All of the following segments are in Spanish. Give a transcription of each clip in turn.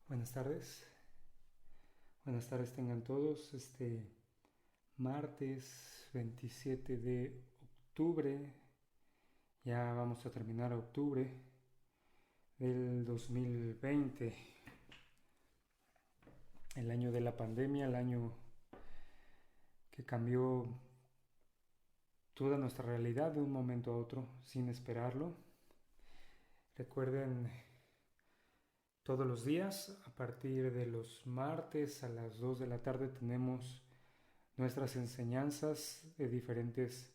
Buenas tardes. Buenas tardes tengan todos. Martes 27 de octubre. Ya vamos a terminar octubre del 2020. El año de la pandemia, el año que cambió toda nuestra realidad de un momento a otro sin esperarlo. Recuerden, todos los días, a partir de los martes a las 2 de la tarde, tenemos nuestras enseñanzas de diferentes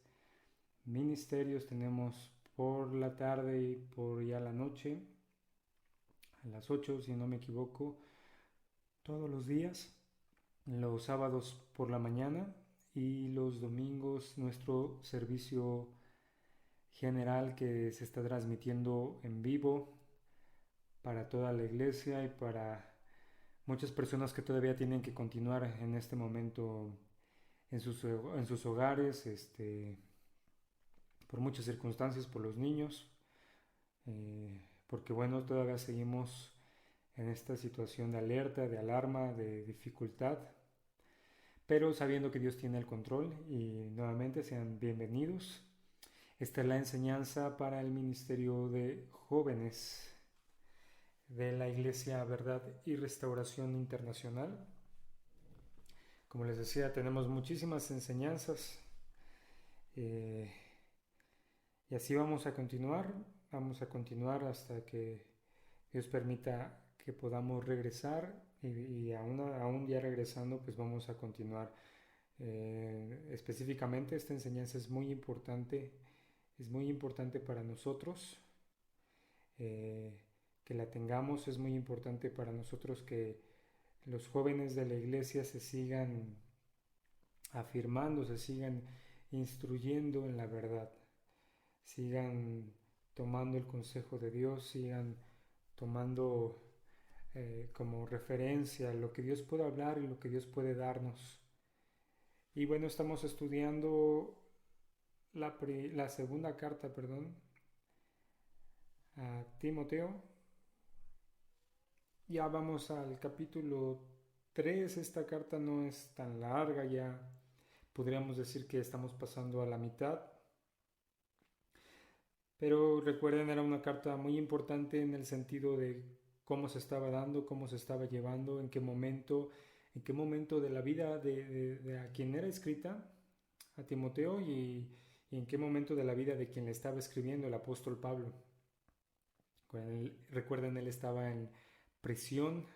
ministerios. Tenemos por la tarde y por ya la noche, a las 8 si no me equivoco, todos los días. Los sábados por la mañana y los domingos nuestro servicio general que se está transmitiendo en vivo para toda la iglesia y para muchas personas que todavía tienen que continuar en este momento en sus hogares, por muchas circunstancias, por los niños, porque bueno, todavía seguimos en esta situación de alerta, de alarma, de dificultad, pero sabiendo que Dios tiene el control. Y nuevamente sean bienvenidos. Esta es la enseñanza para el Ministerio de Jóvenes de la Iglesia Verdad y Restauración Internacional. Como les decía, tenemos muchísimas enseñanzas, eh, y así vamos a continuar hasta que Dios permita que podamos regresar, y aún ya regresando pues vamos a continuar. Específicamente esta enseñanza es muy importante para nosotros, eh, que la tengamos. Es muy importante para nosotros que los jóvenes de la iglesia se sigan afirmando, se sigan instruyendo en la verdad, sigan tomando el consejo de Dios, sigan tomando como referencia lo que Dios puede hablar y lo que Dios puede darnos. Y bueno, estamos estudiando la segunda carta, a Timoteo. Ya vamos al capítulo 3. Esta carta no es tan larga, ya podríamos decir que estamos pasando a la mitad. Pero recuerden, era una carta muy importante en el sentido de cómo se estaba dando, cómo se estaba llevando, en qué momento de la vida de a quien era escrita, a Timoteo, y en qué momento de la vida de quien le estaba escribiendo, el apóstol Pablo. Recuerden, él estaba en prisión.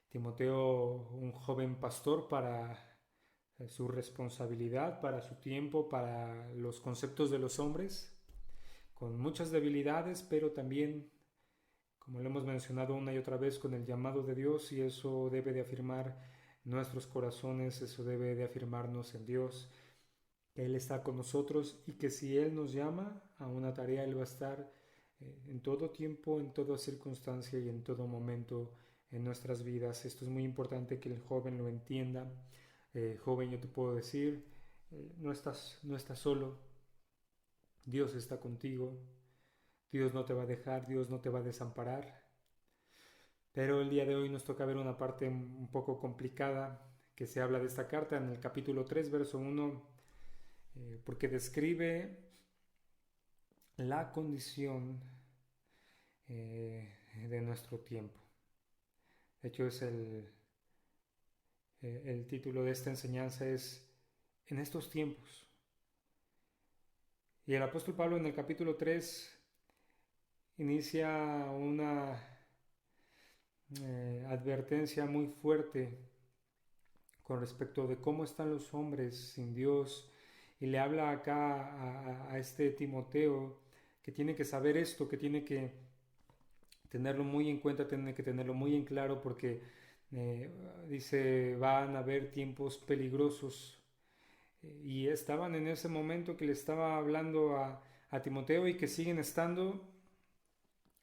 Timoteo, un joven pastor para su responsabilidad, para su tiempo, para los conceptos de los hombres, con muchas debilidades, pero también, como lo hemos mencionado una y otra vez, con el llamado de Dios, y eso debe de afirmar nuestros corazones, eso debe de afirmarnos en Dios, que Él está con nosotros y que si Él nos llama a una tarea, Él va a estar en todo tiempo, en toda circunstancia y en todo momento en nuestras vidas. Esto es muy importante que el joven lo entienda. Joven, yo te puedo decir, no estás solo. Dios está contigo. Dios no te va a dejar, Dios no te va a desamparar. Pero el día de hoy nos toca ver una parte un poco complicada que se habla de esta carta en el capítulo 3, verso 1, porque describe la condición de nuestro tiempo. De hecho, el título de esta enseñanza es En estos tiempos. Y el apóstol Pablo en el capítulo 3 inicia una advertencia muy fuerte con respecto de cómo están los hombres sin Dios, y le habla acá a este Timoteo que tiene que saber esto, que tiene que tenerlo muy en cuenta, tiene que tenerlo muy en claro, porque eh, dice, van a haber tiempos peligrosos. Y estaban en ese momento que le estaba hablando a Timoteo, y que siguen estando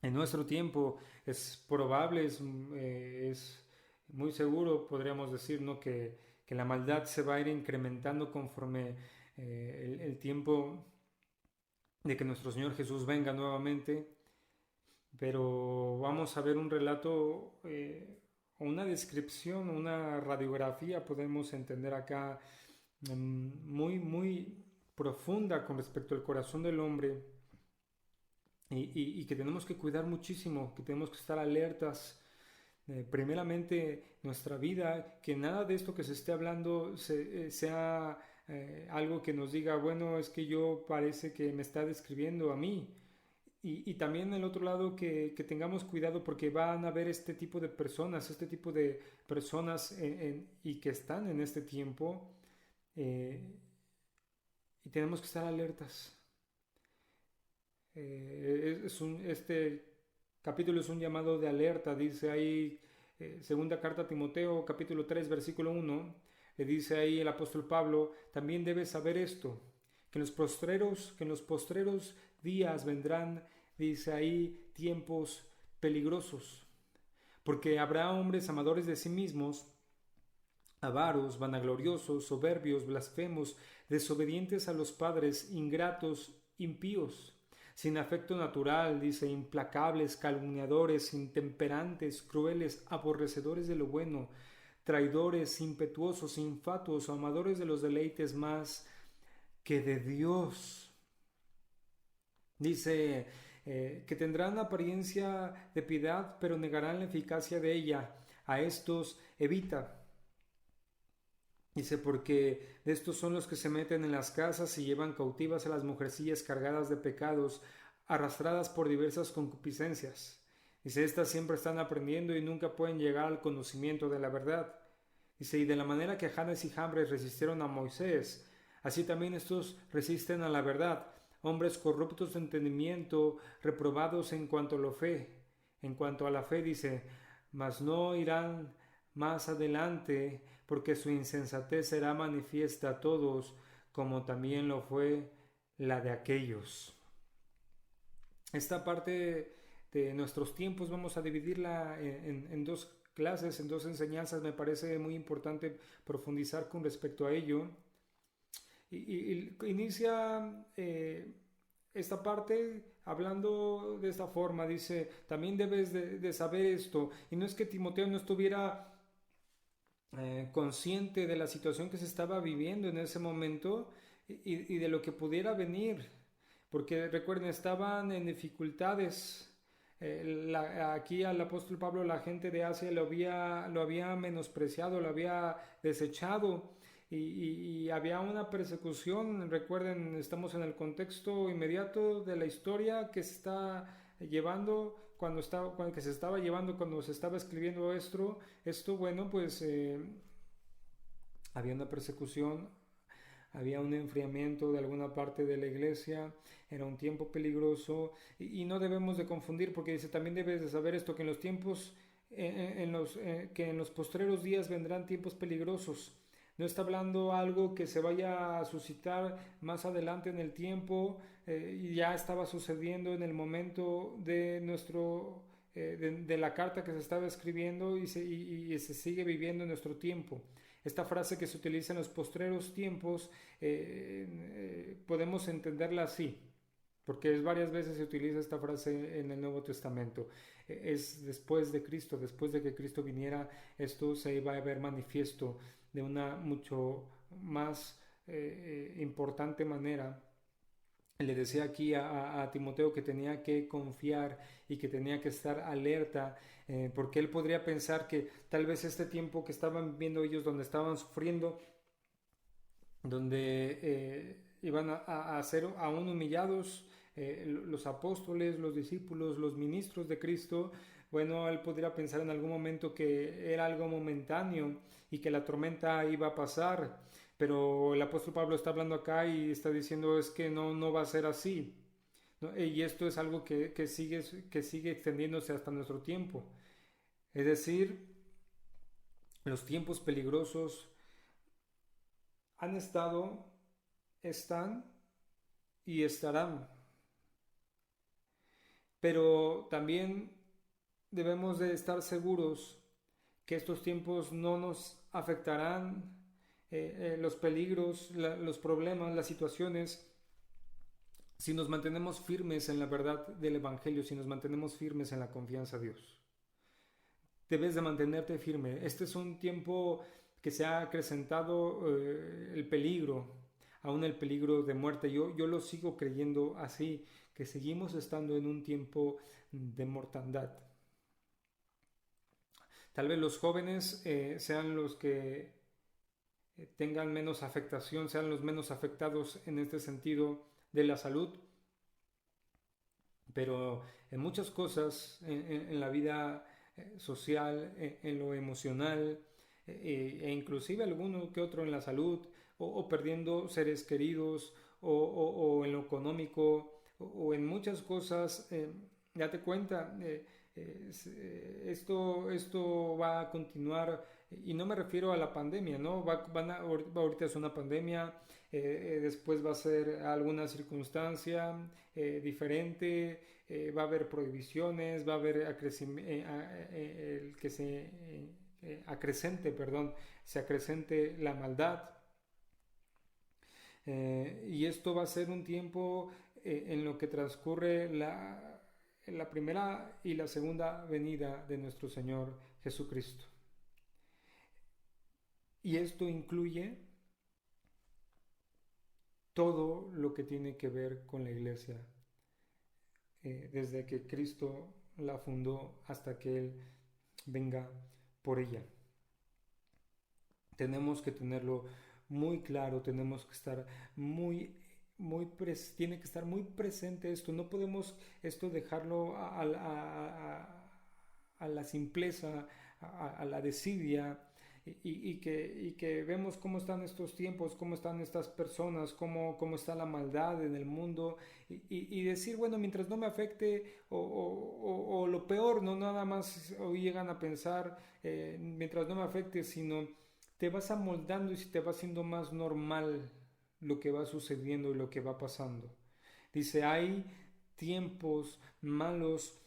en nuestro tiempo. Es probable, es muy seguro, podríamos decir, ¿no? Que la maldad se va a ir incrementando conforme el tiempo de que nuestro Señor Jesús venga nuevamente. pero vamos a ver un relato o una descripción, una radiografía, podemos entender acá, muy profunda con respecto al corazón del hombre y que tenemos que cuidar muchísimo, que tenemos que estar alertas. Primeramente nuestra vida, que nada de esto que se esté hablando sea algo que nos diga, bueno, es que yo parece que me está describiendo a mí. Y también el otro lado que tengamos cuidado porque van a haber este tipo de personas y que están en este tiempo eh, y tenemos que estar alertas. Este capítulo es un llamado de alerta, dice ahí, segunda carta a Timoteo, capítulo 3 versículo 1, le dice ahí el apóstol Pablo, también debes saber esto, que en los postreros días vendrán, dice ahí, tiempos peligrosos, porque habrá hombres amadores de sí mismos, avaros, vanagloriosos, soberbios, blasfemos, desobedientes a los padres, ingratos, impíos, sin afecto natural, dice, implacables, calumniadores, intemperantes, crueles, aborrecedores de lo bueno, traidores, impetuosos, infatuos, amadores de los deleites más que de Dios. Dice que tendrán apariencia de piedad, pero negarán la eficacia de ella. A estos evita. Dice, porque de estos son los que se meten en las casas y llevan cautivas a las mujercillas cargadas de pecados, arrastradas por diversas concupiscencias. Dice, estas siempre están aprendiendo y nunca pueden llegar al conocimiento de la verdad. Dice, y de la manera que Janes y Jambres resistieron a Moisés, así también estos resisten a la verdad, hombres corruptos de entendimiento, reprobados en cuanto a la fe. En cuanto a la fe, dice, mas no irán más adelante, porque su insensatez será manifiesta a todos, como también lo fue la de aquellos. Esta parte de nuestros tiempos vamos a dividirla en dos clases, en dos enseñanzas. Me parece muy importante profundizar con respecto a ello. Inicia esta parte hablando de esta forma. Dice, también debes de saber esto. Y no es que Timoteo no estuviera consciente de la situación que se estaba viviendo en ese momento y de lo que pudiera venir, porque recuerden, estaban en dificultades. Aquí al apóstol Pablo la gente de Asia lo había menospreciado, lo había desechado y había una persecución. Recuerden, estamos en el contexto inmediato de la historia que se está llevando cuando se estaba llevando cuando se estaba escribiendo esto bueno, pues había una persecución, había un enfriamiento de alguna parte de la iglesia, era un tiempo peligroso y no debemos de confundir porque dice, también debes de saber esto, que en los tiempos, que en los postreros días vendrán tiempos peligrosos. No está hablando algo que se vaya a suscitar más adelante en el tiempo, y ya estaba sucediendo en el momento de de la carta que se estaba escribiendo y se sigue viviendo en nuestro tiempo. Esta frase que se utiliza en los postreros tiempos podemos entenderla así, porque varias veces se utiliza esta frase en el Nuevo Testamento. Es después de Cristo, después de que Cristo viniera, esto se iba a ver manifiesto de una mucho más importante manera. Le decía aquí a Timoteo que tenía que confiar y que tenía que estar alerta, porque él podría pensar que tal vez este tiempo que estaban viviendo ellos, donde estaban sufriendo, donde iban a ser aún humillados, los apóstoles, los discípulos, los ministros de Cristo, bueno, él podría pensar en algún momento que era algo momentáneo y que la tormenta iba a pasar, pero el apóstol Pablo está hablando acá y está diciendo es que no va a ser así, ¿no? Y esto es algo que sigue extendiéndose hasta nuestro tiempo. Es decir, los tiempos peligrosos han estado, están y estarán. Pero también debemos de estar seguros que estos tiempos no nos afectarán, los peligros, los problemas, las situaciones si nos mantenemos firmes en la verdad del Evangelio, si nos mantenemos firmes en la confianza a Dios. Debes de mantenerte firme. Este es un tiempo que se ha acrecentado el peligro, aún el peligro de muerte. Yo lo sigo creyendo así, que seguimos estando en un tiempo de mortandad. Tal vez los jóvenes sean los que tengan menos afectación, sean los menos afectados en este sentido de la salud, pero en muchas cosas, en la vida social, en lo emocional, e inclusive alguno que otro en la salud, o perdiendo seres queridos, o en lo económico, o en muchas cosas, date cuenta, esto va a continuar, y no me refiero a la pandemia, ¿no? Ahorita es una pandemia, después va a ser alguna circunstancia diferente, va a haber prohibiciones, va a haber el que se acrecente la maldad. Y esto va a ser un tiempo en lo que transcurre la primera y la segunda venida de nuestro Señor Jesucristo. Y esto incluye todo lo que tiene que ver con la iglesia, desde que Cristo la fundó hasta que Él venga por ella. Tenemos que tenerlo muy claro, tenemos que estar tiene que estar muy presente esto. No podemos esto dejarlo a la simpleza, a la desidia, y que vemos cómo están estos tiempos, cómo están estas personas, cómo está la maldad en el mundo, y decir, bueno, mientras no me afecte, o lo peor, no nada más o llegan a pensar, mientras no me afecte, sino te vas amoldando y se te va haciendo más normal lo que va sucediendo y lo que va pasando. Dice, hay tiempos malos,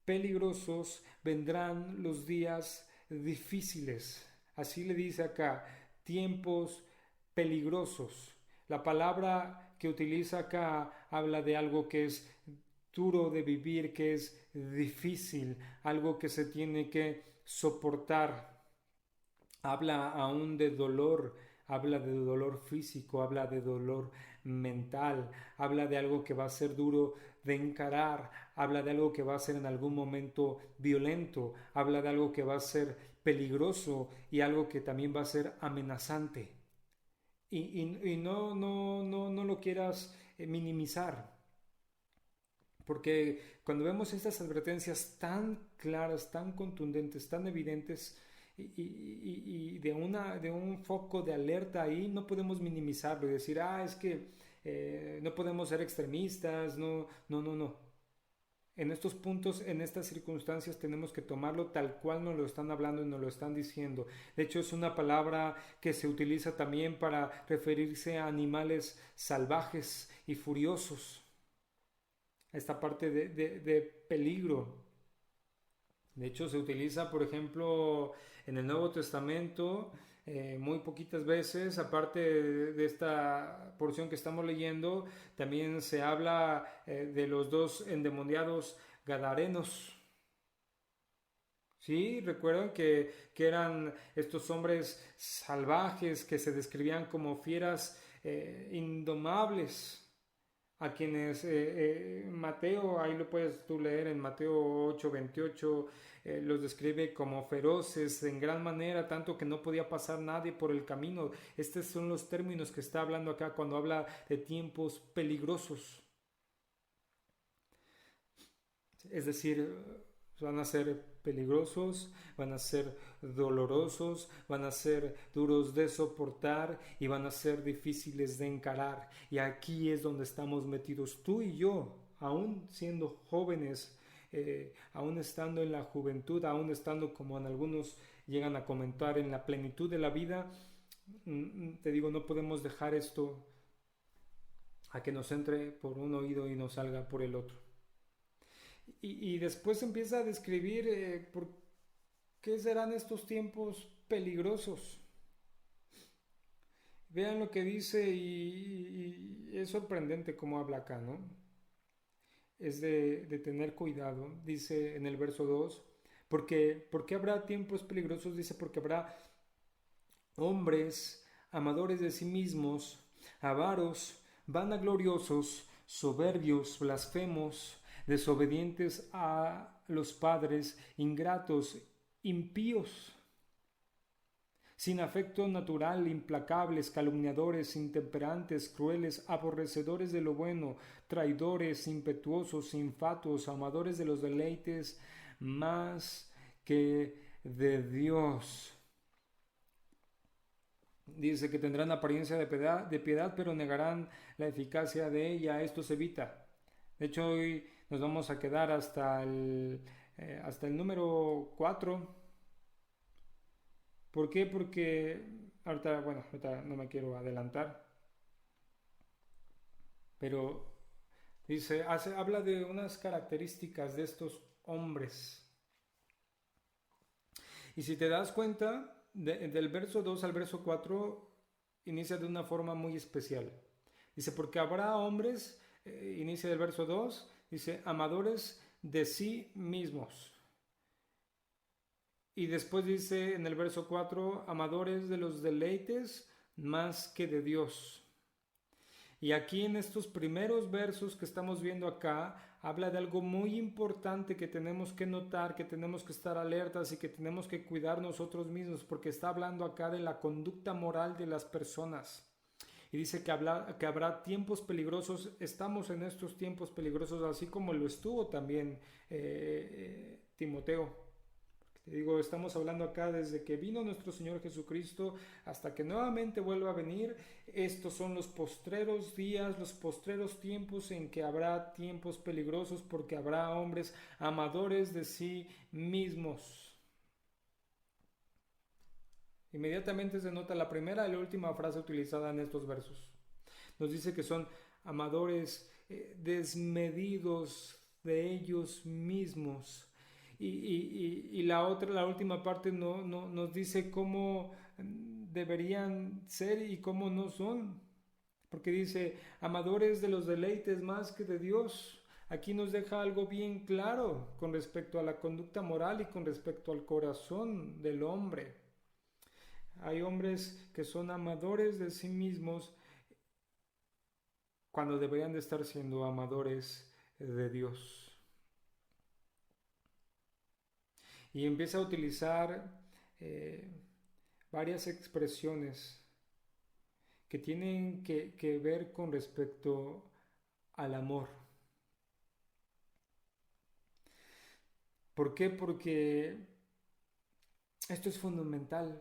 peligrosos, vendrán los días difíciles. Así le dice acá, tiempos peligrosos. La palabra que utiliza acá habla de algo que es duro de vivir, que es difícil, algo que se tiene que soportar. Habla aún de dolor, habla de dolor físico, habla de dolor mental, habla de algo que va a ser duro de encarar, habla de algo que va a ser en algún momento violento, habla de algo que va a ser peligroso y algo que también va a ser amenazante. Y no lo quieras minimizar, porque cuando vemos estas advertencias tan claras, tan contundentes, tan evidentes, y de un foco de alerta ahí, no podemos minimizarlo y decir, es que no podemos ser extremistas, no. En estos puntos, en estas circunstancias, tenemos que tomarlo tal cual nos lo están hablando y nos lo están diciendo. De hecho, es una palabra que se utiliza también para referirse a animales salvajes y furiosos. Esta parte de peligro. De hecho, se utiliza, por ejemplo, en el Nuevo Testamento muy poquitas veces. Aparte de esta porción que estamos leyendo, también se habla de los dos endemoniados gadarenos. Sí, recuerdan que eran estos hombres salvajes que se describían como fieras indomables, a quienes Mateo, ahí lo puedes tú leer en Mateo 8:28, los describe como feroces en gran manera, tanto que no podía pasar nadie por el camino. Estos son los términos que está hablando acá cuando habla de tiempos peligrosos. Es decir, van a ser peligrosos, van a ser dolorosos, van a ser duros de soportar y van a ser difíciles de encarar. Y aquí es donde estamos metidos tú y yo, aún siendo jóvenes, aún estando en la juventud, aún estando, como en algunos llegan a comentar, en la plenitud de la vida. Te digo, no podemos dejar esto a que nos entre por un oído y nos salga por el otro. Y después empieza a describir por qué serán estos tiempos peligrosos. Vean lo que dice, y es sorprendente cómo habla acá, ¿no? es de tener cuidado. Dice en el verso 2, porque habrá tiempos peligrosos, dice, porque habrá hombres amadores de sí mismos, avaros, vanagloriosos, soberbios, blasfemos, desobedientes a los padres, ingratos, impíos, sin afecto natural, implacables, calumniadores, intemperantes, crueles, aborrecedores de lo bueno, traidores, impetuosos, infatuos, amadores de los deleites más que de Dios. Dice que tendrán apariencia de piedad, pero negarán la eficacia de ella. Esto se evita. De hecho, hoy nos vamos a quedar hasta el número 4. ¿Por qué? Porque ahorita no me quiero adelantar, pero habla de unas características de estos hombres. Y si te das cuenta, del verso 2 al verso 4 inicia de una forma muy especial. Dice, porque habrá hombres, inicia del verso 2, dice, amadores de sí mismos. Y después dice en el verso 4, amadores de los deleites más que de Dios. Y aquí en estos primeros versos que estamos viendo acá, habla de algo muy importante que tenemos que notar, que tenemos que estar alertas y que tenemos que cuidar nosotros mismos, porque está hablando acá de la conducta moral de las personas. Y dice que habrá tiempos peligrosos. Estamos en estos tiempos peligrosos, así como lo estuvo también Timoteo. Te digo, estamos hablando acá desde que vino nuestro Señor Jesucristo hasta que nuevamente vuelva a venir. Estos son los postreros días, los postreros tiempos en que habrá tiempos peligrosos, porque habrá hombres amadores de sí mismos. Inmediatamente se nota la primera y la última frase utilizada en estos versos. Nos dice que son amadores desmedidos de ellos mismos. Y la última parte nos dice cómo deberían ser y cómo no son. Porque dice, amadores de los deleites más que de Dios. Aquí nos deja algo bien claro con respecto a la conducta moral y con respecto al corazón del hombre. Hay hombres que son amadores de sí mismos cuando deberían de estar siendo amadores de Dios. Y empieza a utilizar varias expresiones que tienen que ver con respecto al amor. ¿Por qué? Porque esto es fundamental.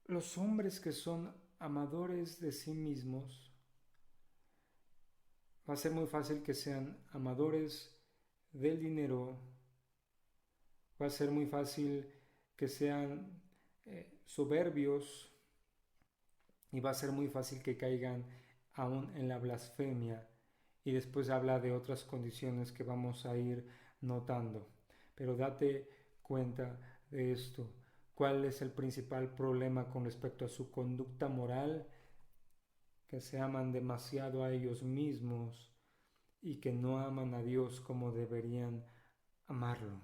Los hombres que son amadores de sí mismos, va a ser muy fácil que sean amadores del dinero, va a ser muy fácil que sean soberbios, y va a ser muy fácil que caigan aún en la blasfemia. Y después habla de otras condiciones que vamos a ir notando. Pero date cuenta de esto. ¿Cuál es el principal problema con respecto a su conducta moral? Que se aman demasiado a ellos mismos y que no aman a Dios como deberían amarlo.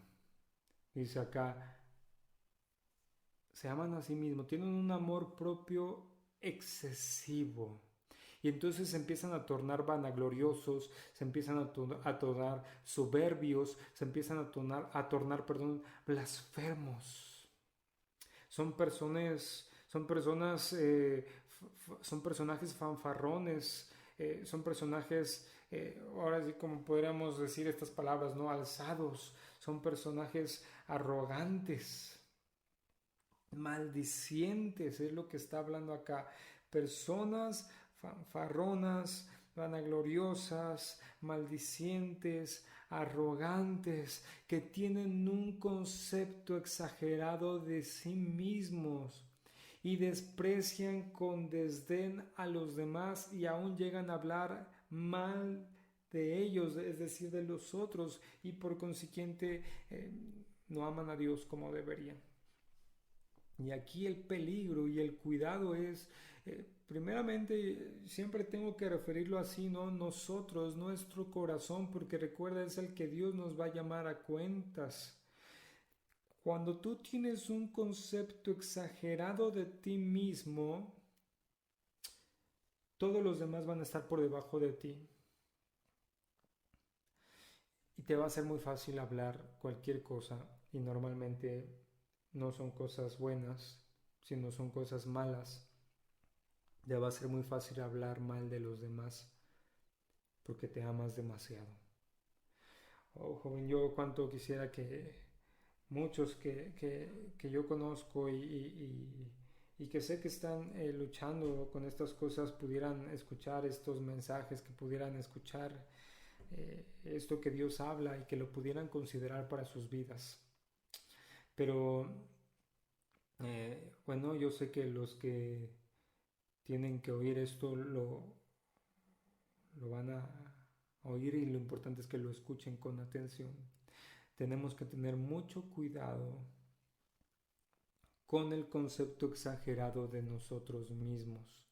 Dice acá, se aman a sí mismos, tienen un amor propio excesivo. Y entonces se empiezan a tornar vanagloriosos, se empiezan a tornar soberbios, se empiezan a tornar blasfemos. Son personajes fanfarrones, son personajes, ahora sí como podríamos decir estas palabras, ¿no? Alzados, son personajes arrogantes, maldicientes, es lo que está hablando acá. Personas fanfarronas, vanagloriosas, maldicientes, arrogantes, que tienen un concepto exagerado de sí mismos y desprecian con desdén a los demás y aún llegan a hablar mal de ellos, es decir, de los otros, y por consiguiente no aman a Dios como deberían. Y aquí el peligro y el cuidado es Primeramente, siempre tengo que referirlo así, ¿no? Nosotros, nuestro corazón, porque recuerda, es el que Dios nos va a llamar a cuentas. Cuando tú tienes un concepto exagerado de ti mismo, todos los demás van a estar por debajo de ti. Y te va a ser muy fácil hablar cualquier cosa. Y normalmente no son cosas buenas, sino son cosas malas. Te va a ser muy fácil hablar mal de los demás porque te amas demasiado. Oh, joven, yo cuánto quisiera que muchos que yo conozco y que sé que están luchando con estas cosas pudieran escuchar estos mensajes, que pudieran escuchar esto que Dios habla y que lo pudieran considerar para sus vidas. Pero bueno, yo sé que los que tienen que oír esto lo van a oír y lo importante es que lo escuchen con atención. Tenemos que tener mucho cuidado con el concepto exagerado de nosotros mismos.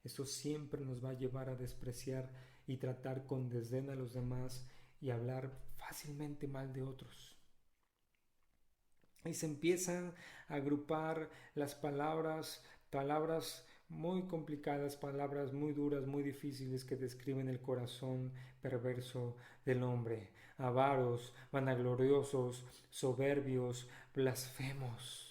Eso siempre nos va a llevar a despreciar y tratar con desdén a los demás y hablar fácilmente mal de otros. Y se empiezan a agrupar las palabras muy complicadas, palabras muy duras, muy difíciles que describen el corazón perverso del hombre. Avaros, vanagloriosos, soberbios, blasfemos.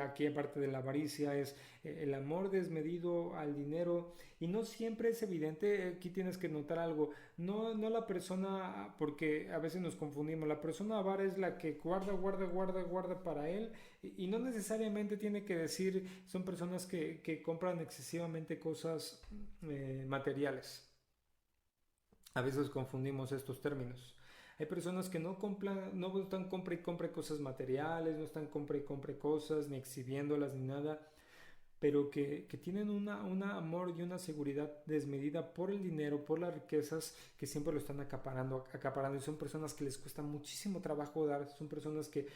Aquí aparte de la avaricia es el amor desmedido al dinero y no siempre es evidente. Aquí tienes que notar algo, no la persona, porque a veces nos confundimos, la persona avara es la que guarda para él y no necesariamente tiene que decir son personas que compran excesivamente cosas materiales. A veces confundimos estos términos. Hay personas que no están compra y compre cosas materiales, no están compra y compre cosas, ni exhibiéndolas ni nada, pero que tienen un amor y una seguridad desmedida por el dinero, por las riquezas, que siempre lo están acaparando y son personas que les cuesta muchísimo trabajo dar, son personas que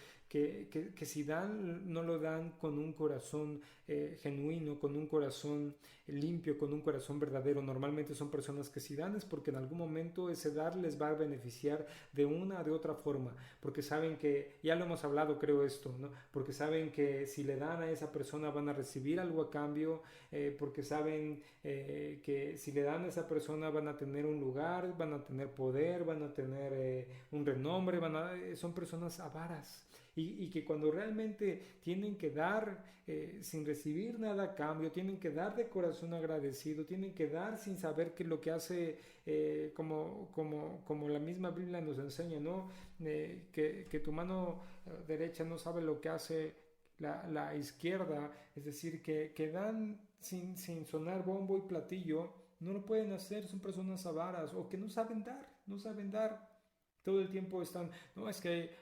si dan, no lo dan con un corazón genuino, con un corazón limpio, con un corazón verdadero. Normalmente son personas que si dan es porque en algún momento ese dar les va a beneficiar de una o de otra forma, porque saben que, ya lo hemos hablado creo esto, ¿no? Porque saben que si le dan a esa persona van a recibir algo a cambio, porque saben que si le dan a esa persona van a tener un lugar, van a tener poder, van a tener un renombre, son personas avaras. Y que cuando realmente tienen que dar sin recibir nada a cambio, tienen que dar de corazón agradecido, tienen que dar sin saber que lo que hace, como la misma Biblia nos enseña, ¿no? Que tu mano derecha no sabe lo que hace la izquierda, es decir, que dan sin sonar bombo y platillo, no lo pueden hacer, son personas avaras o que no saben dar. Todo el tiempo están, no, es que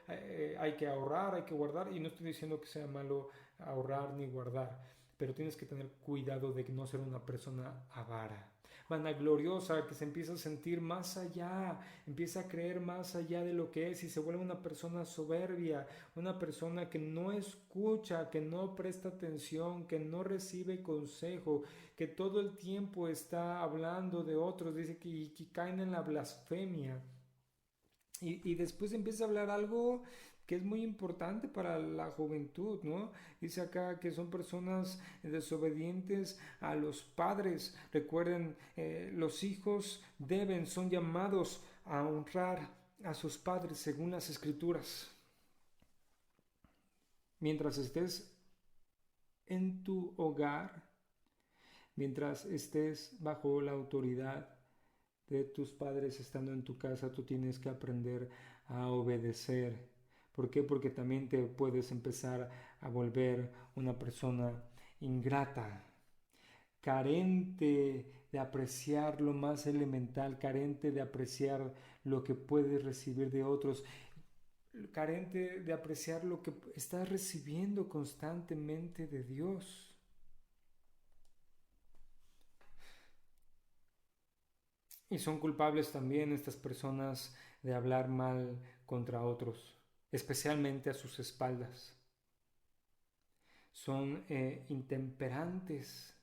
hay que ahorrar, hay que guardar, y no estoy diciendo que sea malo ahorrar ni guardar, pero tienes que tener cuidado de no ser una persona avara, vanagloriosa, que se empieza a sentir más allá, empieza a creer más allá de lo que es y se vuelve una persona soberbia, una persona que no escucha, que no presta atención, que no recibe consejo, que todo el tiempo está hablando de otros, dice que caen en la blasfemia. Y después empieza a hablar algo que es muy importante para la juventud, ¿no? Dice acá que son personas desobedientes a los padres. Recuerden, los hijos son llamados a honrar a sus padres según las escrituras. Mientras estés en tu hogar, mientras estés bajo la autoridad de tus padres estando en tu casa, tú tienes que aprender a obedecer. ¿Por qué? Porque también te puedes empezar a volver una persona ingrata, carente de apreciar lo más elemental, carente de apreciar lo que puedes recibir de otros, carente de apreciar lo que estás recibiendo constantemente de Dios. Y son culpables también estas personas de hablar mal contra otros, especialmente a sus espaldas. son intemperantes,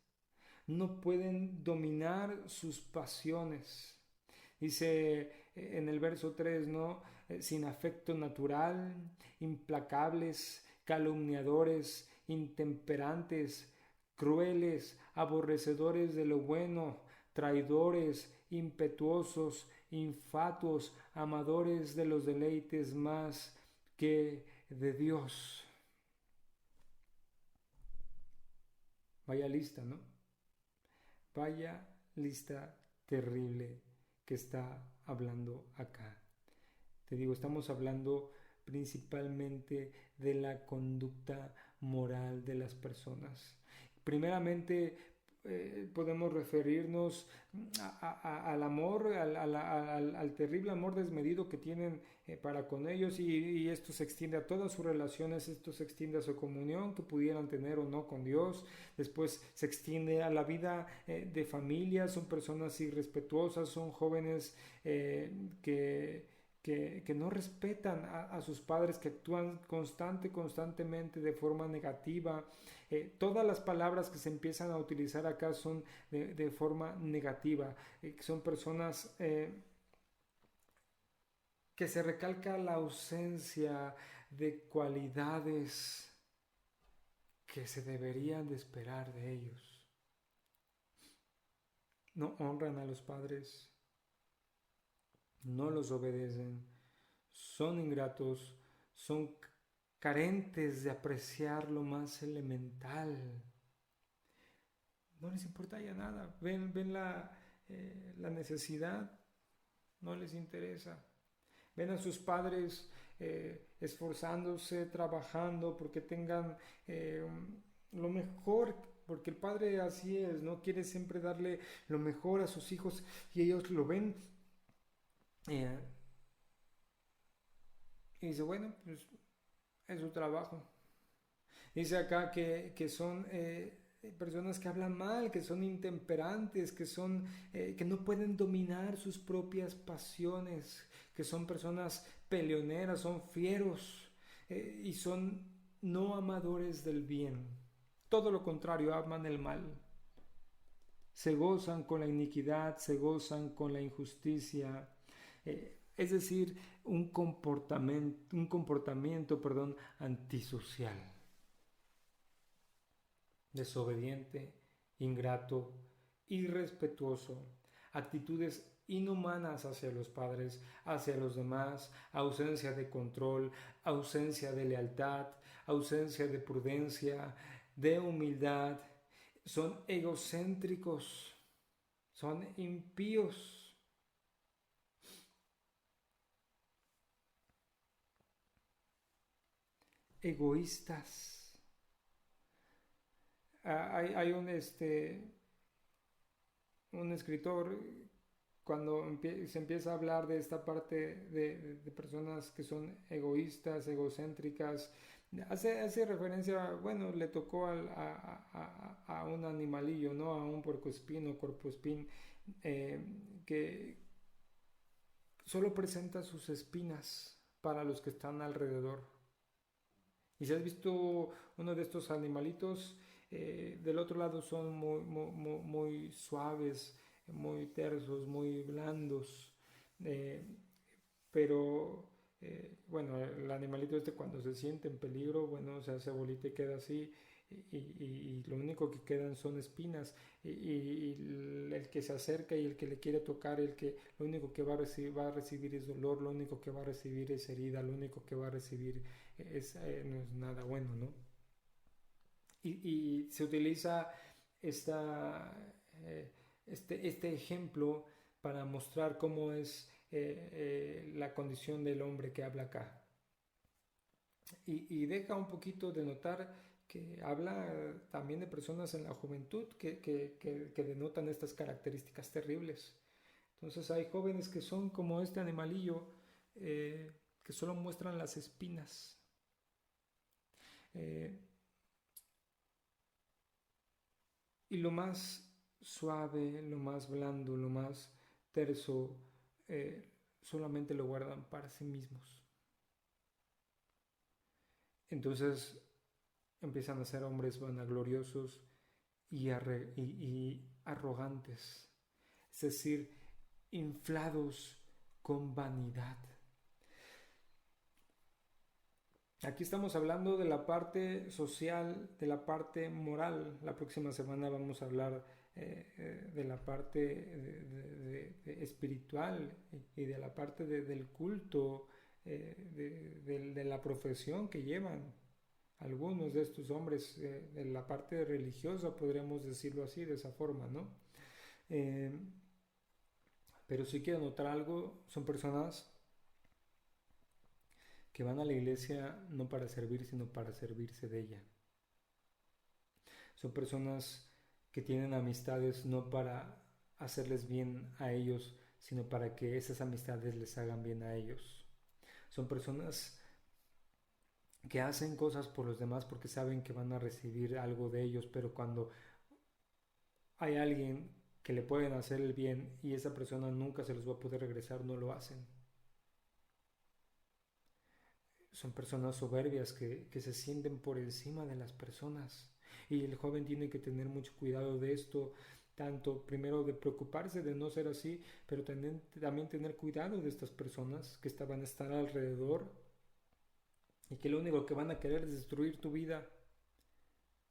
no pueden dominar sus pasiones. Dice en el verso 3, ¿no? Sin afecto natural, implacables, calumniadores, intemperantes, crueles, aborrecedores de lo bueno, traidores, impetuosos, infatuos, amadores de los deleites más que de Dios. Vaya lista, ¿no? Vaya lista terrible que está hablando acá. Te digo, estamos hablando principalmente de la conducta moral de las personas. Primeramente, podemos referirnos al amor, al terrible amor desmedido que tienen para con ellos, y esto se extiende a todas sus relaciones, esto se extiende a su comunión que pudieran tener o no con Dios. Después se extiende a la vida de familia. Son personas irrespetuosas, son jóvenes que no respetan a sus padres, que actúan constantemente de forma negativa. Todas las palabras que se empiezan a utilizar acá son de forma negativa. Son personas que se recalca la ausencia de cualidades que se deberían de esperar de ellos. No honran a los padres, no los obedecen, son ingratos, son carentes de apreciar lo más elemental. No les importa ya nada. Ven la necesidad, no les interesa. Ven a sus padres esforzándose, trabajando porque tengan lo mejor, porque el padre así es, ¿no? Quiere siempre darle lo mejor a sus hijos, y ellos lo ven y dice, bueno, pues es su trabajo. Dice acá que son personas que hablan mal, que son intemperantes, que no pueden dominar sus propias pasiones, que son personas peleoneras, son fieros y son no amadores del bien. Todo lo contrario, aman el mal. Se gozan con la iniquidad, se gozan con la injusticia. Es decir, un comportamiento, antisocial, desobediente, ingrato, irrespetuoso, actitudes inhumanas hacia los padres, hacia los demás, ausencia de control, ausencia de lealtad, ausencia de prudencia, de humildad. Son egocéntricos, son impíos. Egoístas. Hay un escritor, cuando se empieza a hablar de esta parte de personas que son egoístas, egocéntricas, hace referencia, bueno, le tocó a un animalillo, ¿no? A un puercoespín o corpoespín, que solo presenta sus espinas para los que están alrededor. Y si has visto uno de estos animalitos, del otro lado son muy suaves, muy tersos, muy blandos. eh, pero bueno, el animalito cuando se siente en peligro, bueno, se hace bolita y queda así. Y lo único que quedan son espinas, y el que se acerca y el que le quiere tocar, lo único que va a recibir es dolor, lo único que va a recibir es herida, lo único que va a recibir no es nada bueno, ¿no? Y se utiliza esta, este ejemplo para mostrar cómo es la condición del hombre que habla acá. Y deja un poquito de notar que habla también de personas en la juventud que denotan estas características terribles. Entonces hay jóvenes que son como este animalillo, que solo muestran las espinas. Y lo más suave, lo más blando, lo más terso, solamente lo guardan para sí mismos. Entonces, empiezan a ser hombres vanagloriosos y arrogantes, es decir, inflados con vanidad. Aquí estamos hablando de la parte social, de la parte moral. La próxima semana vamos a hablar de la parte espiritual y de la parte del culto, de la profesión que llevan algunos de estos hombres, de la parte religiosa, podríamos decirlo así, de esa forma, ¿no? Eh, pero sí quiero notar algo, son personas que van a la iglesia no para servir, sino para servirse de ella. Son personas que tienen amistades no para hacerles bien a ellos, sino para que esas amistades les hagan bien a ellos. Son personas que hacen cosas por los demás porque saben que van a recibir algo de ellos, pero cuando hay alguien que le pueden hacer el bien y esa persona nunca se los va a poder regresar, no lo hacen. Son personas soberbias que se sienten por encima de las personas. Y el joven tiene que tener mucho cuidado de esto, tanto primero de preocuparse de no ser así, pero también tener cuidado de estas personas que van a estar alrededor y que lo único que van a querer es destruir tu vida.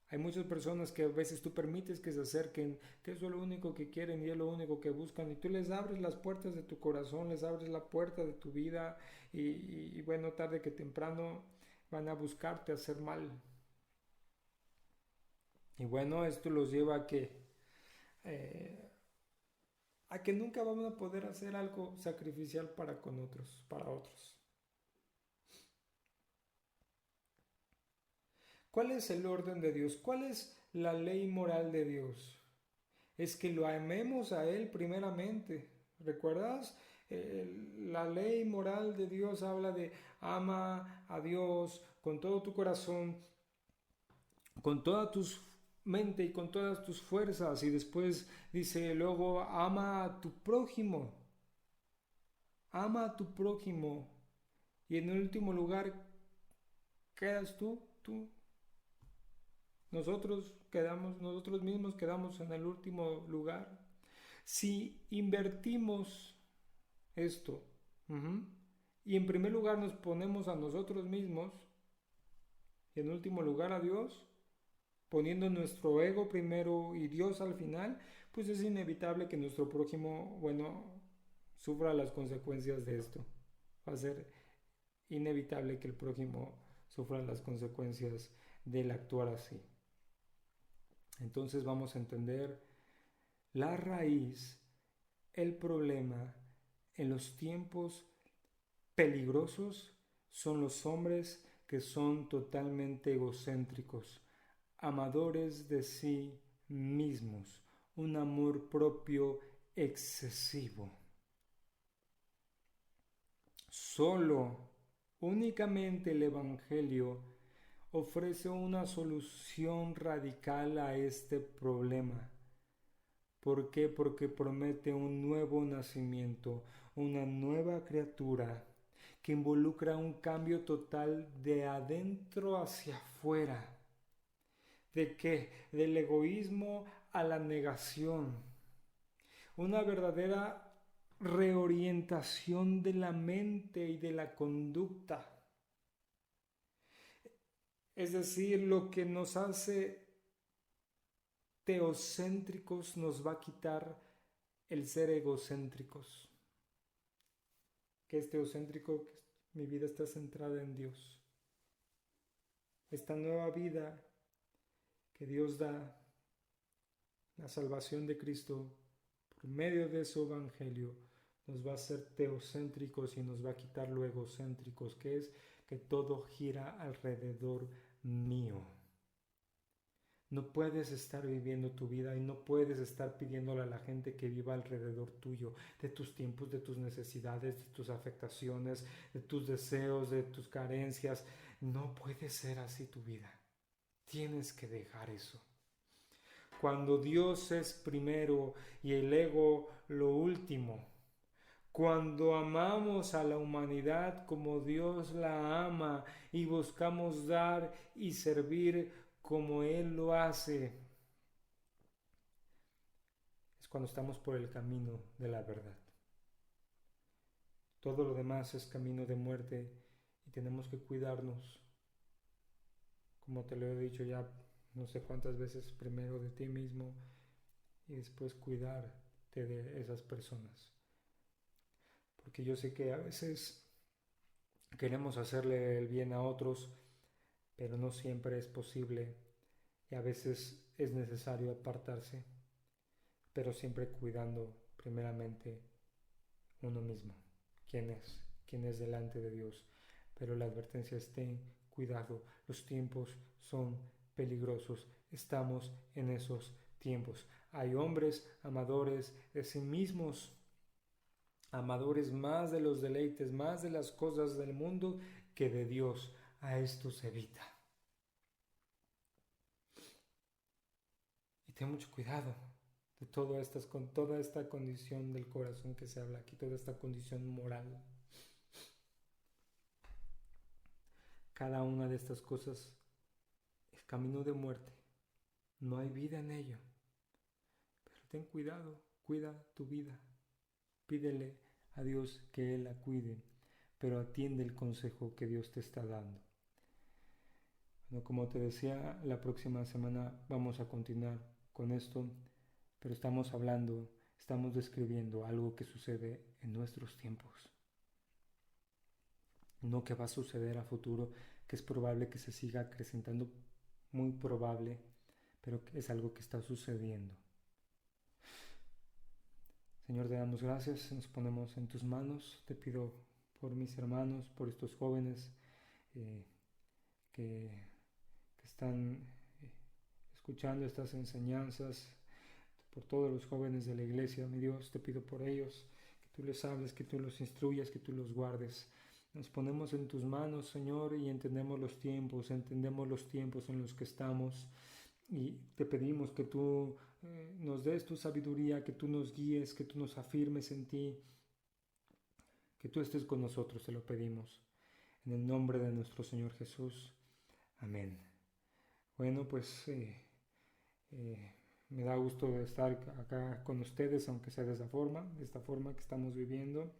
Hay muchas personas que a veces tú permites que se acerquen, que eso es lo único que quieren y es lo único que buscan, y tú les abres las puertas de tu corazón, les abres la puerta de tu vida y bueno, tarde que temprano van a buscarte hacer mal. Y bueno, esto los lleva a que nunca van a poder hacer algo sacrificial para otros. ¿Cuál es el orden de Dios? ¿Cuál es la ley moral de Dios? Es que lo amemos a Él primeramente. ¿Recuerdas? La ley moral de Dios habla de ama a Dios con todo tu corazón, con toda tu mente y con todas tus fuerzas. Y después dice luego ama a tu prójimo. Ama a tu prójimo. Y en el último lugar quedas tú. Nosotros mismos quedamos en el último lugar. Si invertimos esto, y en primer lugar nos ponemos a nosotros mismos, y en último lugar a Dios, poniendo nuestro ego primero y Dios al final, pues es inevitable que nuestro prójimo, bueno, sufra las consecuencias de esto. Va a ser inevitable que el prójimo sufra las consecuencias del actuar así. Entonces vamos a entender la raíz, el problema en los tiempos peligrosos son los hombres que son totalmente egocéntricos, amadores de sí mismos, un amor propio excesivo. Únicamente el Evangelio ofrece una solución radical a este problema. ¿Por qué? Porque promete un nuevo nacimiento, una nueva criatura que involucra un cambio total de adentro hacia afuera. ¿De qué? Del egoísmo a la negación. Una verdadera reorientación de la mente y de la conducta. Es decir, lo que nos hace teocéntricos nos va a quitar el ser egocéntricos. ¿Qué es teocéntrico? Mi vida está centrada en Dios. Esta nueva vida que Dios da, la salvación de Cristo, por medio de su evangelio, nos va a hacer teocéntricos y nos va a quitar lo egocéntricos, que es que todo gira alrededor mío. No puedes estar viviendo tu vida y no puedes estar pidiéndole a la gente que viva alrededor tuyo, de tus tiempos, de tus necesidades, de tus afectaciones, de tus deseos, de tus carencias. No puede ser así tu vida. Tienes que dejar eso. Cuando Dios es primero y el ego lo último, Cuando amamos a la humanidad como Dios la ama y buscamos dar y servir como Él lo hace, es cuando estamos por el camino de la verdad. Todo lo demás es camino de muerte y tenemos que cuidarnos, como te lo he dicho ya no sé cuántas veces, primero de ti mismo y después cuidarte de esas personas. Porque yo sé que a veces queremos hacerle el bien a otros, pero no siempre es posible y a veces es necesario apartarse, pero siempre cuidando primeramente uno mismo, quién es delante de Dios. Pero la advertencia es: ten cuidado, los tiempos son peligrosos, estamos en esos tiempos. Hay hombres amadores de sí mismos, amadores más de los deleites, más de las cosas del mundo que de Dios. A esto se evita. Y ten mucho cuidado de con toda esta condición del corazón que se habla aquí, toda esta condición moral. Cada una de estas cosas es camino de muerte. No hay vida en ello. Pero ten cuidado, cuida tu vida. Pídele a Dios que Él la cuide, pero atiende el consejo que Dios te está dando. Bueno, como te decía, la próxima semana vamos a continuar con esto, pero estamos describiendo algo que sucede en nuestros tiempos. No que va a suceder a futuro, que es probable que se siga acrecentando, muy probable, pero es algo que está sucediendo. Señor, te damos gracias, nos ponemos en tus manos, te pido por mis hermanos, por estos jóvenes eh, que están escuchando estas enseñanzas, por todos los jóvenes de la iglesia, mi Dios, te pido por ellos, que tú les hables, que tú los instruyas, que tú los guardes. Nos ponemos en tus manos, Señor, y entendemos los tiempos en los que estamos, y te pedimos que tú nos des tu sabiduría, que tú nos guíes, que tú nos afirmes en ti, que tú estés con nosotros, te lo pedimos. En el nombre de nuestro Señor Jesús. Amén. Bueno, pues me da gusto estar acá con ustedes, aunque sea de esta forma que estamos viviendo.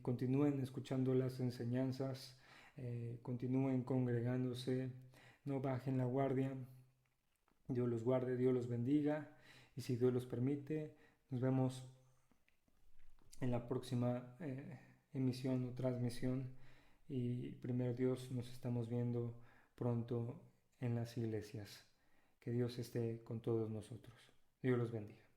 Continúen escuchando las enseñanzas, continúen congregándose, no bajen la guardia. Dios los guarde, Dios los bendiga, y si Dios los permite, nos vemos en la próxima emisión o transmisión, y primero Dios, nos estamos viendo pronto en las iglesias. Que Dios esté con todos nosotros. Dios los bendiga.